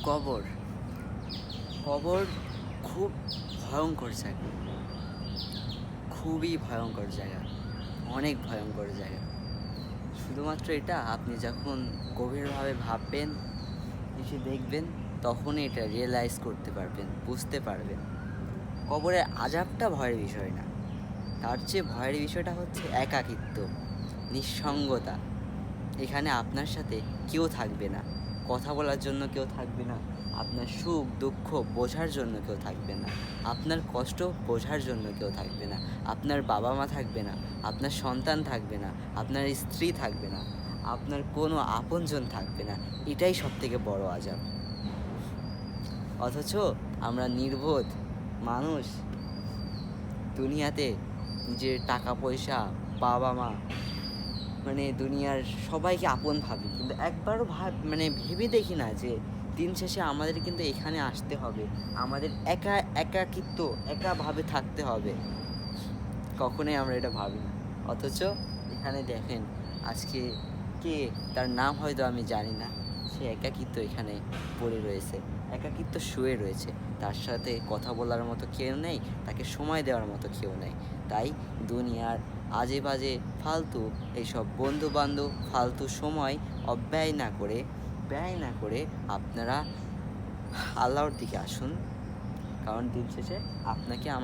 কবর কবর খুব ভয়ঙ্কর জায়গা, খুবই ভয়ঙ্কর জায়গা, অনেক ভয়ঙ্কর জায়গা। শুধুমাত্র এটা আপনি যখন গভীরভাবে ভাববেন, এসে দেখবেন, তখনই এটা রিয়েলাইজ করতে পারবেন, বুঝতে পারবেন। কবরের আযাবটা ভয়ের বিষয় না, তার চেয়ে ভয়ের বিষয়টা হচ্ছে একাকিত্ব, নিঃসঙ্গতা। এখানে আপনার সাথে কেউ থাকবে না, কথা বলার জন্য কেউ থাকবে না, আপনার সুখ দুঃখ বোঝার জন্য কেউ থাকবে না, আপনার কষ্ট বোঝার জন্য কেউ থাকবে না, আপনার বাবা মা থাকবে না, আপনার সন্তান থাকবে না, আপনার স্ত্রী থাকবে না, আপনার কোনো আপনজন থাকবে না। এটাই সবথেকে বড় আযাব। অথচ আমরা নির্বোধ মানুষ দুনিয়াতে নিজের টাকা পয়সা, বাবা মা, দুনিয়ার সবাইকে আপন ভাবি, কিন্তু একবারও ভেবে দেখি না যে দিন শেষে আমাদের কিন্তু এখানে আসতে হবে, আমাদের একাভাবে থাকতে হবে। কখনোই আমরা এটা ভাবি না। অথচ এখানে দেখেন, আজকে কে, তার নাম হয়তো আমি জানি না, সে একাকিত্ব এখানে পড়ে রয়েছে, একাকিত্ব শুয়ে রয়েছে। তার সাথে কথা বলার মতো কেউ নেই, তাকে সময় দেওয়ার মতো কেউ নেই। তাই দুনিয়ার আজে বাজে ফালতু এইসব বন্ধুবান্ধব, ফালতু সময় ব্যয় না করে আপনারা আল্লাহর দিকে আসুন। কারণ দিন শেষে আপনাকে আমাকে